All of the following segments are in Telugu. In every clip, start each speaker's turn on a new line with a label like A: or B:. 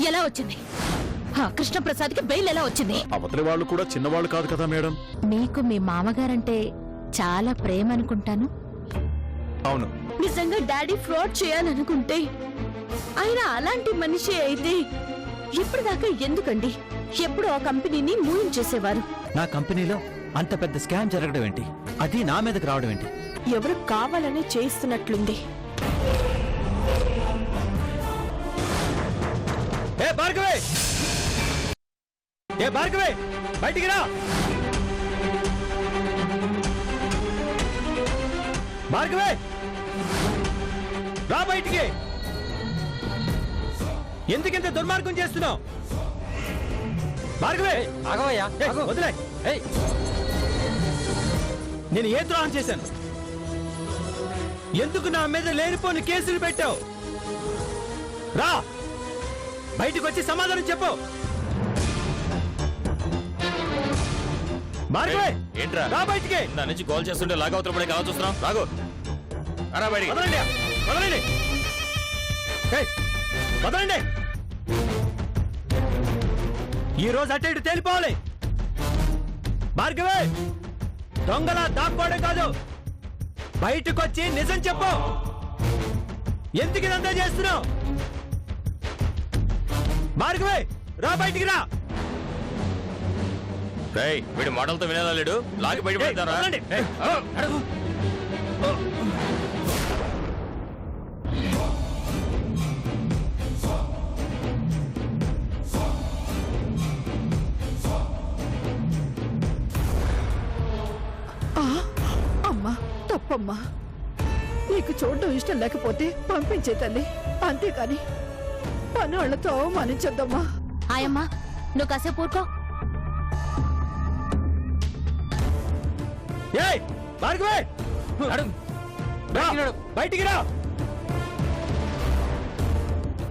A: ఎలా వచ్చింది? కృష్ణప్రసాద్కి బెయిల్ ఎలా వచ్చింది?
B: అవతలి వాళ్ళు కూడా చిన్నవాళ్ళు కాదు కదా మేడం.
A: నీకు మీ మామగారంటే చాలా ప్రేమ అనుకుంటాను.
B: అవును.
A: నిజంగా డాడీ ఫ్రాడ్ చేయాలనుకుంటే ఆయన అలాంటి మనిషి అయితే ఇప్పటిదాకా ఎందుకండి ఎప్పుడు ఆ కంపెనీని మూయించేసేవారు?
C: నా కంపెనీలో అంత పెద్ద స్కామ్ జరగడం ఏంటి? అది నా మీదకి రావడం ఏంటి?
A: ఎవరు కావాలని చేస్తున్నట్లుంది.
C: ఏ భార్గవే, ఏ భార్గవే, బయటికి రా. భార్గవే, రా బయటికి. ఎందుకింత దుర్మార్గం చేస్తున్నావు? భార్గవే, ఆగవయ్యా, వదిలే. నేను ఏ ద్రోహం చేశాను? ఎందుకు నా మీద లేనిపోని కేసులు పెట్టావు? రా బయటికి వచ్చి సమాధానం చెప్పు. భార్గవే,
D: ఏంట్రా
C: రా బయటికి.
D: నా నుంచి కాల్ చేస్తుంటే లాగవుతున్న పడే కావాలి చూస్తున్నాం. రాగు రా బయటికి.
C: వదలండి, వదలండి, వదలండి. ఈ రోజు అటు ఇటు తేలిపోవాలి. భార్గవే, దొంగలా దాక్కోవడం కాదు, బయటకు వచ్చి నిజం చెప్పు. ఎందుకు ఇదంతా చేస్తున్నావు? భార్గవే, రా బయటికి రా.
D: రేయ్, వీడి మాటలతో వినేలా లేడు. లాగి బయట పెడతారా?
E: అమ్మా, తప్పమ్మా. నీకు చూడడం ఇష్టం లేకపోతే పంపించే తల్లి, అంతేకాని పనులతో అవమానించొద్దమ్మా.
A: ఆయమ్మా, నువ్వు కాసేపు ఊరుకో.
C: ఏయ్ భార్గవే, బయటికి రా.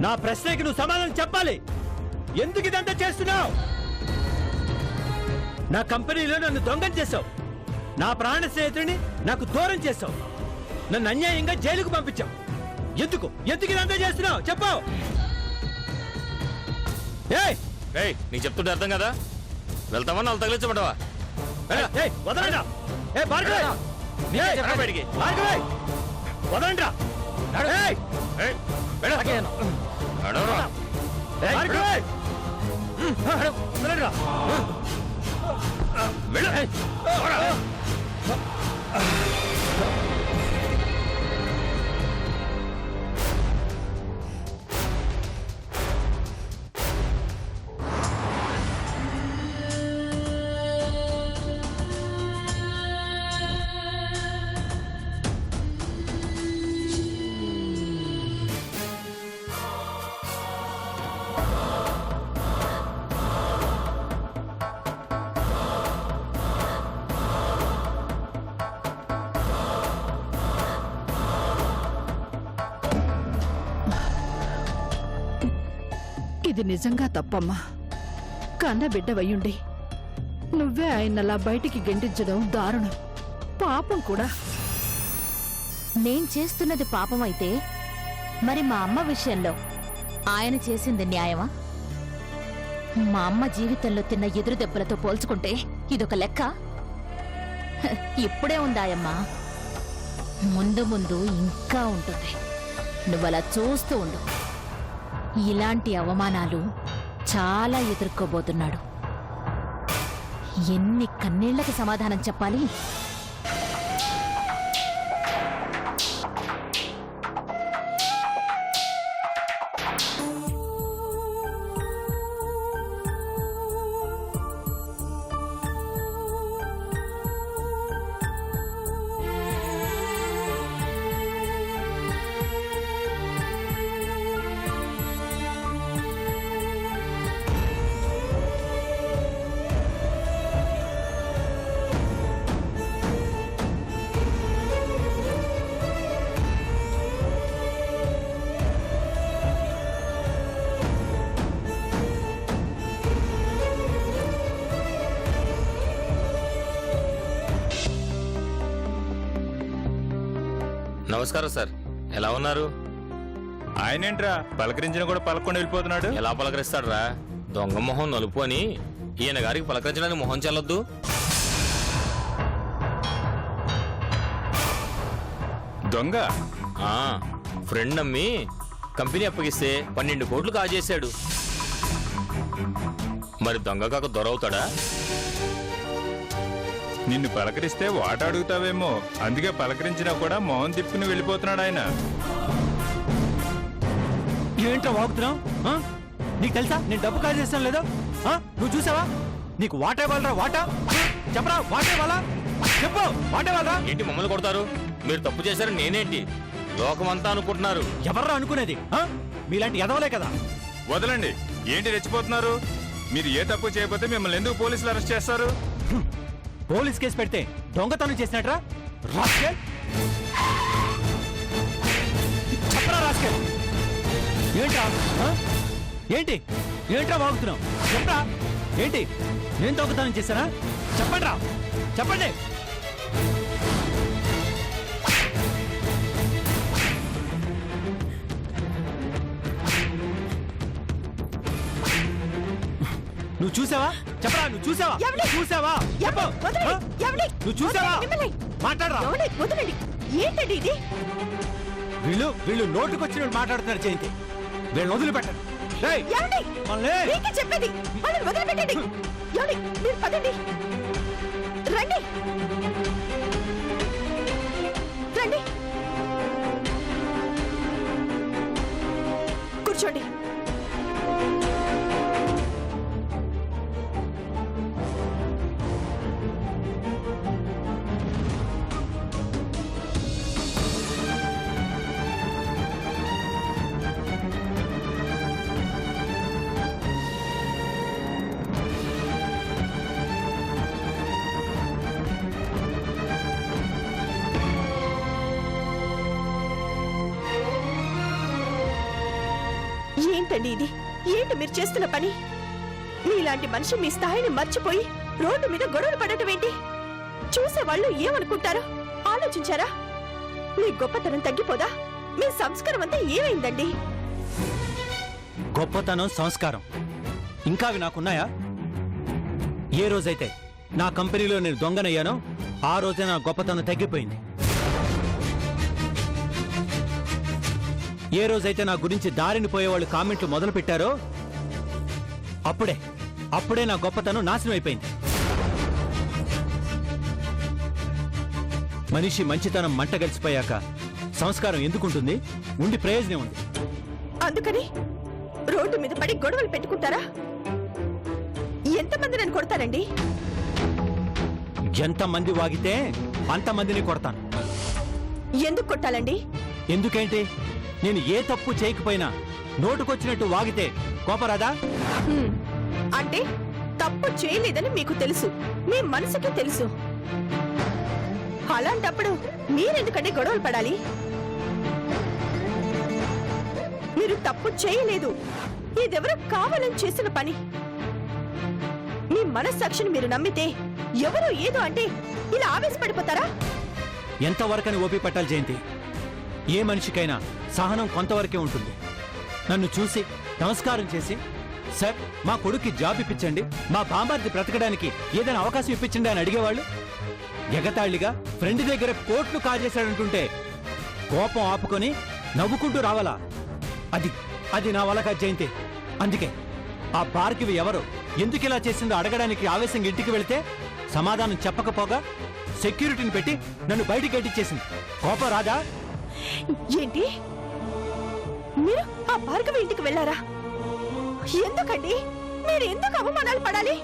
C: నా ప్రశ్నకి నువ్వు సమాధానం చెప్పాలి. ఎందుకు ఇదంతా చేస్తున్నావు? నా కంపెనీలో నన్ను దొంగం చేశావు. నా ప్రాణ స్నేహితుడిని నాకు దూరం చేశావు. నన్ను అన్యాయంగా జైలుకు పంపించావు. ఎందుకు ఎందుకు ఇదంతా చేస్తున్నావు చెప్పు.
D: ఏయ్, నీకు చెప్తుంటే అర్థం కదా? వెళ్తావా నాలుగు తగిలించమంటావా?
C: వదలండి. ఏ భార్గవే,
D: బయటికి
C: భార్గవే, వదలండి.
E: ఇది నిజంగా తప్పమ్మా. కన్న బిడ్డవయ్యుండి నువ్వే ఆయనలా బయటికి గెంటించడం దారుణం, పాపం కూడా.
A: నేను చేస్తున్నది పాపమైతే మరి మా అమ్మ విషయంలో ఆయన చేసింది న్యాయమా? మా అమ్మ జీవితంలో తిన్న ఎదురు దెబ్బలతో పోల్చుకుంటే ఇదొక లెక్క. ఇప్పుడే ఉందాయమ్మా, ముందు ముందు ఇంకా ఉంటుంది. నువ్వలా చూస్తూ ఉండు. ఇలాంటి అవమానాలు చాలా ఎదుర్కోబోతున్నాడు. ఎన్ని కన్నీళ్లకు సమాధానం చెప్పాలి?
D: నమస్కారం సార్, ఎలా ఉన్నారు?
F: ఆయనేంట్రా పలకరించిన కూడా పలకుండా వెళ్ళిపోతున్నాడు.
D: ఎలా పలకరిస్తాడురా? దొంగ మొహం నలుపు అని ఈయన గారికి పలకరించడానికి మొహం చెల్లొద్దు.
F: దొంగ
D: ఆ, ఫ్రెండ్ నమ్మి కంపెనీ అప్పగిస్తే 12 కోట్లు కాజేశాడు. మరి దొంగ కాక దొరవుతాడా?
F: నిన్ను పలకరిస్తే వాట అడుగుతావేమో, అందుకే పలకరించినా కూడా మొహం తిప్పుకుని వెళ్ళిపోతున్నాడు ఆయన.
C: ఏంట్రా వాగుతున్నావు? నీకు తెలుసా నేను డబ్బు కాల్ చేస్తాను లేదో? నువ్వు చూసావా? నీకు వాటే వాళ్ళరా? వాటా చెప్పరా? వాటే వాళ్ళ చెప్పు. వాటే వాళ్ళరా?
D: ఏంటి మమ్మల్ని కొడతారు? మీరు తప్పు చేశారు నేనేంటి? లోకమంతా అనుకుంటున్నారు.
C: ఎవర్రా అనుకునేది? మీలాంటి ఎదవలే కదా.
F: వదలండి, ఏంటి రెచ్చిపోతున్నారు? మీరు ఏ తప్పు చేయకపోతే మిమ్మల్ని ఎందుకు పోలీసులు అరెస్ట్ చేస్తారు?
C: పోలీస్ కేసు పెడితే దొంగతనం చేసినట్రా? రాస్కెల్! చెప్పరా రాస్కెల్? ఏంట్రా? ఏంటి ఏంట్రా వాగుతున్నావు? చెప్పరా ఏంటి? నేను దొంగతనం చేశానా? చెప్పండి రా, చెప్పండి. నువ్వు చూసావా? చెప్పరా, నువ్వు చూసావా? చూసావా? చెప్పు. నువ్వు చూసావా? మాట్లాడరా.
E: ఏంటండి ఇది?
C: వీళ్ళు నోటుకొచ్చినట్టు మాట్లాడుతున్నారు. జయంతి, వీళ్ళని వదిలిపెట్టండి. రేయ్, మనల్ని
E: చెప్పేది వాళ్ళని వదిలిపెట్టండి. మీరు పదండి, రండి రండి, కూర్చోండి. ఏంటండి ఇది? ఏంటి మీరు చేస్తున్న పని? మీలాంటి మనిషి మీ స్థాయిని మర్చిపోయి రోడ్డు మీద గొడవలు పడటం ఏంటి? చూసేవాళ్ళు ఏమనుకుంటారో ఆలోచించారా? మీ గొప్పతనం తగ్గిపోదా? మీ సంస్కారం అంతా ఏమైందండి?
C: గొప్పతనం, సంస్కారం ఇంకా అవి నాకున్నాయా? ఏ రోజైతే నా కంపెనీలో నేను దొంగనయ్యానో ఆ రోజే నా గొప్పతనం తగ్గిపోయింది. ఏ రోజైతే నా గురించి దారిని పోయేవాళ్ళు కామెంట్లు మొదలు పెట్టారో అప్పుడే నా గొప్పతనం నాశనం అయిపోయింది. మనిషి మంచితనం మంట కలిసిపోయాక సంస్కారం ఎందుకుంటుంది? ఉండి ప్రయోజనం ఉంది.
E: అందుకని రోడ్డు మీద పడి గొడవలు పెట్టుకుంటారా? ఎంతమంది నన్ను కొడతారండి?
C: ఎంతమంది వాగితే అంతమందిని కొడతాను.
E: ఎందుకు కొట్టాలండి?
C: ఎందుకేంటి? నేను ఏ తప్పు చేయకపోయినా నోటుకొచ్చినట్టు వాగితే కోపరాదా?
E: అంటే తప్పు చేయలేదని మీకు తెలుసు, మీ మనసుకి తెలుసు. అలాంటప్పుడు మీరెందుకంటే గొడవలు పడాలి? మీరు తప్పు చేయలేదు, ఇదెవరో కావాలని చేసిన పని. మీ మనస్సాక్షిని మీరు నమ్మితే ఎవరో ఏదో అంటే ఇలా ఆవేశపడిపోతారా?
C: ఎంతవరకని ఓపి పట్టాలి జయంతి? ఏ మనిషికైనా సహనం కొంతవరకే ఉంటుంది. నన్ను చూసి నమస్కారం చేసి, సార్ మా కొడుక్కి జాబ్ ఇప్పించండి, మా బాంబార్ది బ్రతకడానికి ఏదైనా అవకాశం ఇప్పించండి అని అడిగేవాళ్ళు. ఎగతాళిగా ఫ్రెండ్ దగ్గర కోట్లు కాజేశాడంటుంటే కోపం ఆపుకొని నవ్వుకుంటూ రావాలా? అది నా వల్ల కాదు జయంతి. అందుకే ఆ భార్గవి ఎవరో ఎందుకు ఇలా చేసిందో అడగడానికి ఆవేశంగా ఇంటికి వెళితే సమాధానం చెప్పకపోగా సెక్యూరిటీని పెట్టి నన్ను బయటికి గట్టించేసింది. కోపం రాదా?
E: ఏంటి, మీరు ఆ భార్గవి ఇంటికి వెళ్ళారా? ఎందుకండి? మీరు ఎందుకు అవమానాలు పడాలి?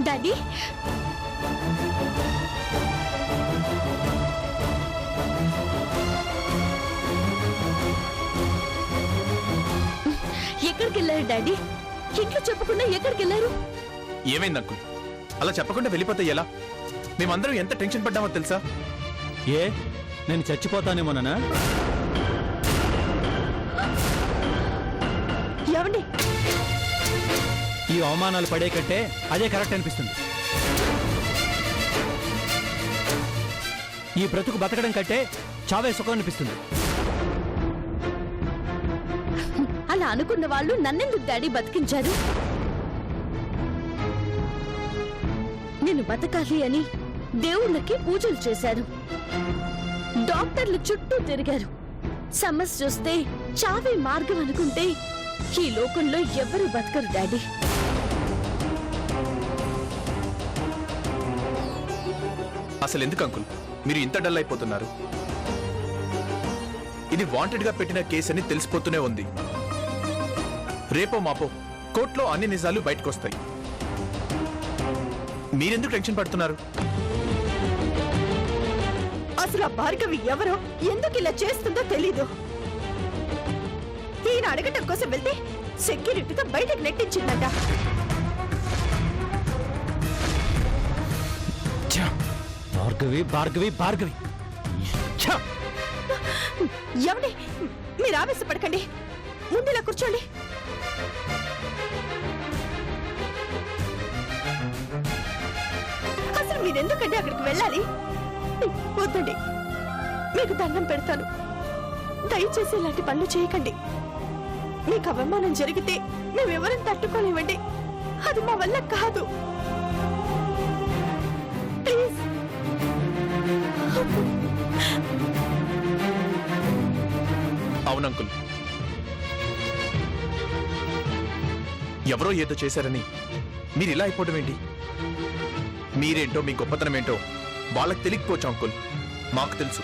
E: డాడీ, ఎక్కడికి వెళ్ళారు డాడీ? ఇంట్లో చెప్పకుండా ఎక్కడికి వెళ్ళారు?
B: ఏమైంది అంకుల్? అలా చెప్పకుండా వెళ్ళిపోతే ఎలా? మేమందరం ఎంత టెన్షన్ పడ్డామో తెలుసా?
C: ఏ నేను చచ్చిపోతానేమోనా?
E: ఏమండి,
C: ఈ అవమానాలు పడే కంటే అదే కరెక్ట్ అనిపిస్తుంది. ఈ బ్రతుకు బతకడం కంటే చావే సుఖం అనిపిస్తుంది.
E: అనుకున్న వాళ్ళు నన్నెందుకు డాడీ బతికించారు? నేను బతకాలి అని దేవుళ్ళకి పూజలు చేశారు, డాక్టర్లు చుట్టూ తిరిగారు. సమస్య వస్తే చావే మార్గం అనుకుంటే ఈ లోకంలో ఎవరు బతకరు డాడీ.
B: అసలు ఎందుకు అంకుల్ మీరు ఇంత డల్ అయిపోతున్నారు? ఇది వాంటెడ్ గా పెట్టిన కేసు అని తెలిసిపోతూనే ఉంది. రేపో మాపో కోర్టులో అన్ని నిజాలు బయటకొస్తాయి. మీరెందుకు టెన్షన్ పడుతున్నారు?
E: అసలు ఆ భార్గవి ఎవరో ఎందుకు ఇలా చేస్తుందో తెలీదు. ఈయన అడగటం కోసం వెళ్తే సెక్యూరిటీతో బయటకు నెట్టించిందట.
C: భార్గవి భార్గవి భార్గవి. ఛ!
E: ఏమండి, మీరు ఆవేశపడకండి, ముందులా కూర్చోండి. అసలు మీరెందుకంటే అక్కడికి వెళ్ళాలి? వద్దండి, మీకు దండం పెడతాను, దయచేసి ఇలాంటి పనులు చేయకండి. మీకు అవమానం జరిగితే మేమెవరం తట్టుకోలేమండి, అది మా వల్ల కాదు. ప్లీజ్.
B: అవును అంకుల్, ఎవరో ఏదో చేశారని మీరు ఇలా అయిపోవడం ఏంటి? మీరేంటో మీ గొప్పతనం ఏంటో వాళ్ళకి తెలియకపోవచ్చు అంకుల్, మాకు తెలుసు.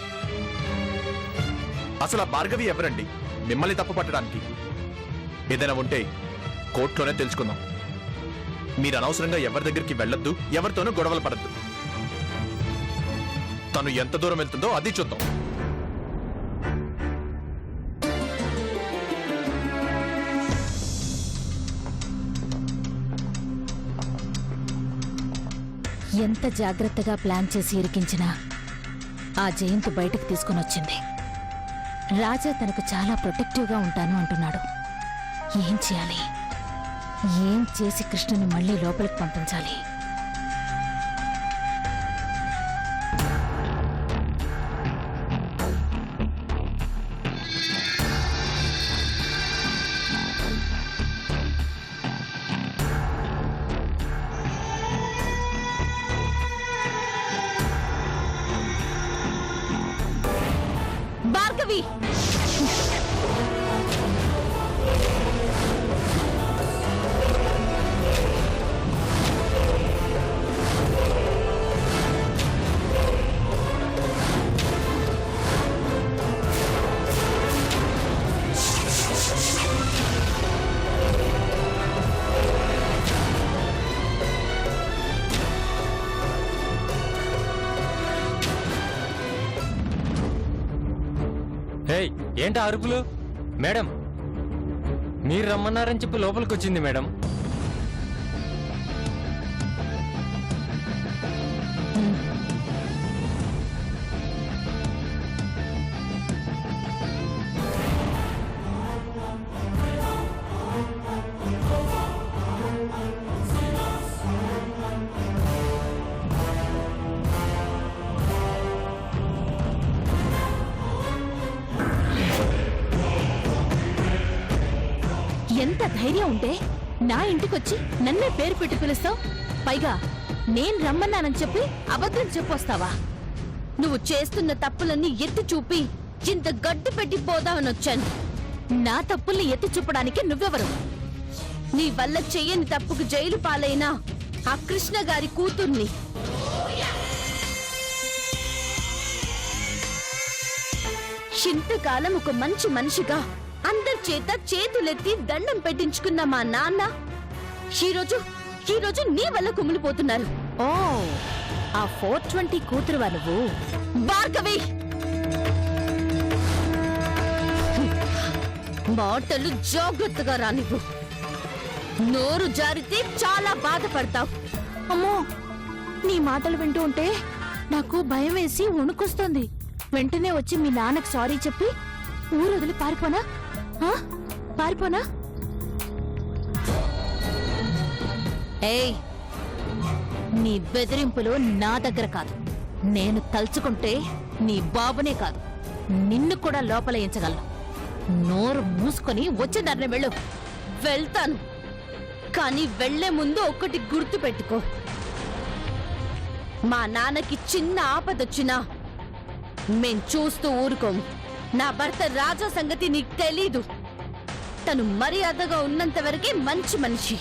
B: అసలు ఆ భార్గవి ఎవరండి మిమ్మల్ని తప్పు పట్టడానికి? ఏదైనా ఉంటే కోర్టులోనే తెలుసుకుందాం. మీరు అనవసరంగా ఎవరి దగ్గరికి వెళ్ళొద్దు, ఎవరితోనూ గొడవలు పడద్దు. తను ఎంత దూరం వెళ్తుందో అది చూద్దాం.
A: ఎంత జాగ్రత్తగా ప్లాన్ చేసి ఇరికించినా ఆ జయంత్ బయటకు తీసుకుని వచ్చింది. రాజా తనకు చాలా ప్రొటెక్టివ్గా ఉంటాను అంటున్నాడు. ఏం చేయాలి? ఏం చేసి కృష్ణని మళ్ళీ లోపలికి పంపించాలి? భార్గవి!
G: హేయ్, ఏంటా అరుపులు? మేడం, మీరు రమ్మన్నారని చెప్పి లోపలికి వచ్చింది మేడం.
A: ఎంత ధైర్యం ఉంటే నా ఇంటికొచ్చి నన్నే పేరు పెట్టి పిలుస్తావు? పైగా నేను రమ్మన్నానని చెప్పి అబద్ధం చెప్పొస్తావా? నువ్వు చేస్తున్న తప్పులన్నీ ఎత్తి చూపి ఇంత గడ్డి పెట్టి పోదామని వచ్చాను. నా తప్పుల్ని ఎత్తి చూపడానికి నువ్వెవరు? నీ వల్ల చెయ్యని తప్పుకు జైలు పాలైనా ఆ కృష్ణ గారి కూతుర్ని. ఇంతకాలం ఒక మంచి మనిషిగా అందరి చేత చేతులెత్తి దండం పెట్టించుకున్న మా నాన్న ఈరోజు నీ వల్ల కుమిలిపోతున్నారు. ఓ, ఆ 420 కూతురువా నువ్వు? భార్గవి, మాటలు జాగ్రత్తగా రానివ్వు. నోరు జారితే చాలా బాధపడతావు. అమ్మో, నీ మాటలు వింటూ ఉంటే నాకు భయం వేసి వణుకొస్తుంది. వెంటనే వచ్చి మీ నాన్నకు సారీ చెప్పి ఊరు వదిలి పారిపోనా? పారిపోనా? ఏయ్, నీ బెదిరింపులు నా దగ్గర కాదు. నేను తలుచుకుంటే నీ బాబునే కాదు, నిన్ను కూడా లోపలేయించగలను. నోరు మూసుకొని వచ్చేదారిని వెళ్ళు. వెళ్తాను, కానీ వెళ్లే ముందు ఒక్కటి గుర్తు పెట్టుకో. మా నాన్నకి చిన్న ఆపదొచ్చినా మేం చూస్తూ ఊరుకోము. నా భర్త రాజా సంగతి నీకు తెలీదు. తను మర్యాదగా ఉన్నంత వరకే మంచి మనిషి.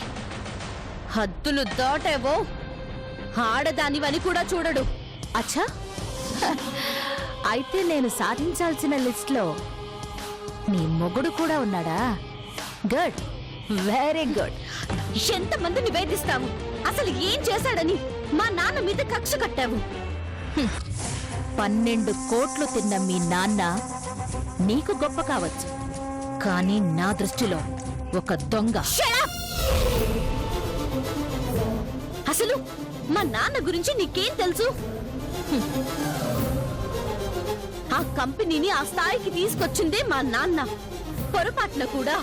A: హద్దులు దాటేవో ఆడదానివని కూడా చూడడు. అచ్చా, అయితే నేను సాధించాల్సిన లిస్ట్లో నీ మొగుడు కూడా ఉన్నాడా? Good, very good. ఎంతమందిని వేధిస్తావు? అసలు ఏం చేశాడని మా నాన్న మీద కక్ష కట్టావు? 12 కోట్లు తిన్న మీ నాన్న నీకు గొప్ప కావచ్చు, కానీ నా దృష్టిలో ఒక దొంగ. అసలు మా నాన్న గురించి నీకేం తెలుసు? ఆ కంపెనీని ఆ స్థాయికి తీసుకొచ్చిందే మా నాన్న. పొరపాటున కూడా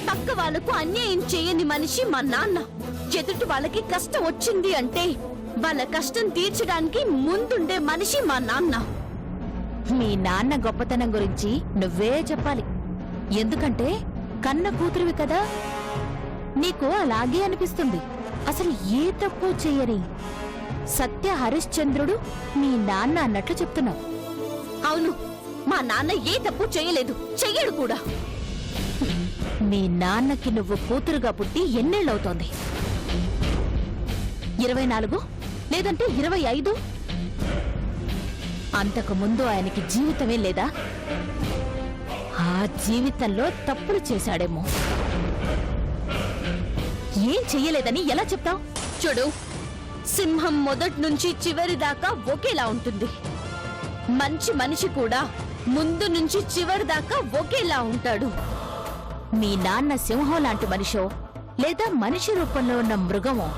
A: పక్క వాళ్లకు అన్యాయం చేయని మనిషి మా నాన్న. ఎదుటి వాళ్ళకి కష్టం వచ్చింది అంటే వాళ్ళ కష్టం తీర్చడానికి ముందుండే మనిషి మా నాన్న. మీ నాన్న గొప్పతనం గురించి నువ్వే చెప్పాలి. ఎందుకంటే కన్న కూతురివి కదా, నీకు అలాగే అనిపిస్తుంది. అసలు ఏ తప్పు చెయ్యని సత్య హరిశ్చంద్రుడు మీ నాన్న అన్నట్లు చెప్తున్నావు. అవును, మా నాన్న ఏ తప్పు చేయలేదు, చెయ్యడు కూడా. మీ నాన్నకి నువ్వు కూతురుగా పుట్టి ఎన్నేళ్ళవుతోంది? 24 లేదంటే 25? అంతకు ముందు ఆయనకి జీవితమే లేదా? ఆ జీవితంలో తప్పులు చేశాడేమో. ఏం చెయ్యలేదని ఎలా చెప్తావు? చూడు, సింహం మొదటి నుంచి చివరి దాకా ఒకేలా ఉంటుంది. మంచి మనిషి కూడా ముందు నుంచి చివరి దాకా ఒకేలా ఉంటాడు. మీ నాన్న సింహం లాంటి మనిషో లేదా మనిషి రూపంలో ఉన్న మృగమో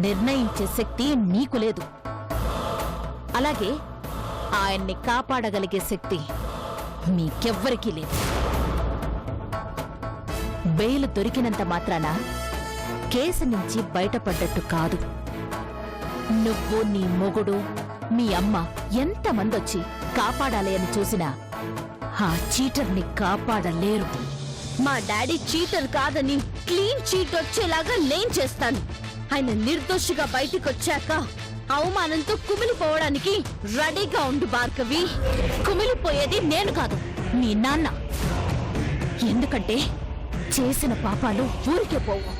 A: నిర్ణయించే శక్తి నీకు లేదు. అలాగే ఆయన్ని కాపాడగలిగే శక్తి మీకెవ్వరికీ లేదు. బెయిల్ దొరికినంత మాత్రాన కేసు నుంచి బయటపడ్డట్టు కాదు. నువ్వు, నీ మొగుడు, మీ అమ్మ ఎంతమందొచ్చి కాపాడాలి అని చూసినా ఆ చీటర్ని కాపాడలేరు. మా డాడీ చీటర్ కాదని క్లీన్ చీట్ వచ్చేలాగా నేను చేస్తాను. ఆయన నిర్దోషిగా బయటికొచ్చాక అవమానంతో కుమిలిపోవడానికి రెడీగా ఉండు భార్గవి. కుమిలిపోయేది నేను కాదు, మీ నాన్న. ఎందుకంటే చేసిన పాపాలు ఊరికే పోవు.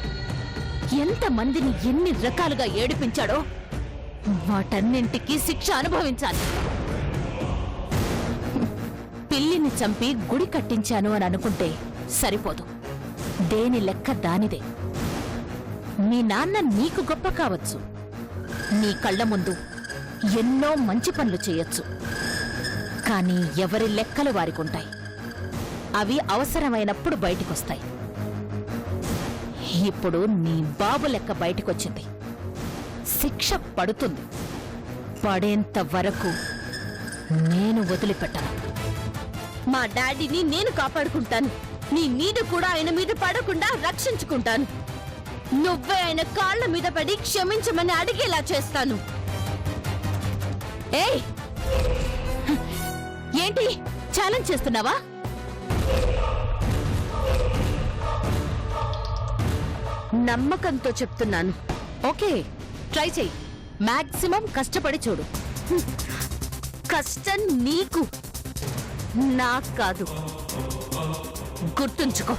A: ఎంతమందిని ఎన్ని రకాలుగా ఏడిపించాడో వాటన్నింటికీ శిక్ష అనుభవించాలి. పిల్లిని చంపి గుడి కట్టించాను అని అనుకుంటే సరిపోదు. దేని లెక్క దానిదే. మీ నాన్న నీకు గొప్ప కావచ్చు, నీ కళ్ళ ముందు ఎన్నో మంచి పనులు చేయొచ్చు. కానీ ఎవరి లెక్కలు వారికుంటాయి. అవి అవసరమైనప్పుడు బయటికొస్తాయి. ఇప్పుడు నీ బాబు లెక్క బయటికొచ్చింది. శిక్ష పడుతుంది. పడేంత వరకు నేను వదిలిపెట్టను. మా డాడీని నేను కాపాడుకుంటాను. నీ మీద కూడా ఆయన మీద పడకుండా రక్షించుకుంటాను. నువ్వే ఆయన కాళ్ళ మీద పడి క్షమించమని అడిగేలా చేస్తాను. ఏయ్, ఏంటి ఛాలెంజ్ చేస్తున్నావా? నమ్మకంతో చెప్తున్నాను. ఓకే, ట్రై చెయ్యి. మాక్సిమం కష్టపడి చూడు. కష్టం నీకు, నాకు కాదు. గుర్తుంచుకో.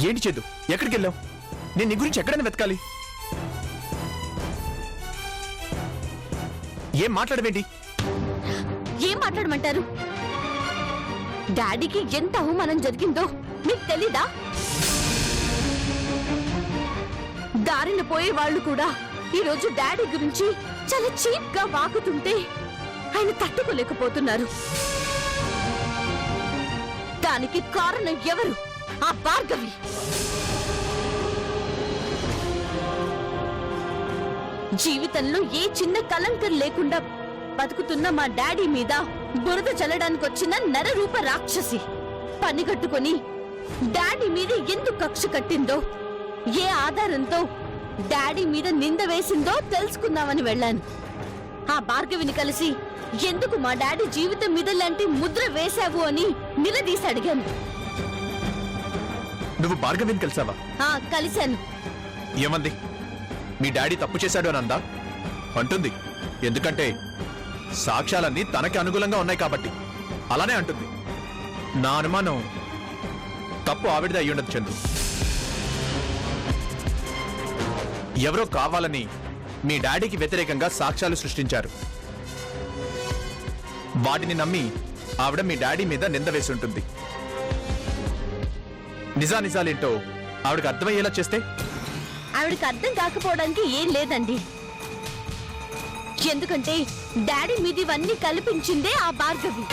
B: ఏంటి చేద్దు? ఎక్కడికి వెళ్ళావు? నేను నీ గురించి ఎక్కడైనా వెతకాలి. ఏం మాట్లాడవేంటి?
A: ఏం మాట్లాడమంటారు? డాడీకి ఎంత అవమానం జరిగిందో మీకు తెలీదా? దారిన పోయే వాళ్ళు కూడా ఈరోజు డాడీ గురించి చాలా చీప్ గా వాగుతుంటే ఆయన తట్టుకోలేకపోతున్నారు. దానికి కారణం ఎవరు? ఆ భార్గవి. జీవితంలో ఏ చిన్న కలంకం లేకుండా బతుకుతున్న మా డాడీ మీద బురద చల్లడానికి వచ్చిన నరరూప రాక్షసి పనిగట్టుకొని డాడీ మీద ఎందుకు కక్ష కట్టిందో, ఏ ఆధారంతో డాడీ మీద నింద వేసిందో తెలుసుకుందామని వెళ్ళాను. ఆ భార్గవిని కలిసి ఎందుకు మా డాడీ జీవితం మీద లాంటి ముద్ర వేశావు అని నిలదీసి అడిగాను.
B: నువ్వు భార్గవిని కలిసావా?
A: కలిశాను.
B: ఏమంది? మీ డాడీ తప్పు చేశాడు అని అందా? అంటుంది. ఎందుకంటే సాక్ష్యాలన్నీ తనకి అనుకూలంగా ఉన్నాయి కాబట్టి అలానే అంటుంది. నా అనుమానం తప్పు ఆవిడది అయి ఉండదు చందు. ఎవరో కావాలని మీ డాడీకి వ్యతిరేకంగా సాక్ష్యాలు సృష్టించారు. వాటిని నమ్మి ఆవిడ మీ డాడీ మీద నింద వేసి ఉంటుంది. నిజానిజాలేంటో ఆవిడకి అర్థమయ్యేలా చేస్తే?
A: ఆవిడకి అర్థం కాకపోవడానికి ఏం లేదండి. ఎందుకంటే డాడీ మీద ఇవన్నీ కల్పించిందే ఆ భార్గవి.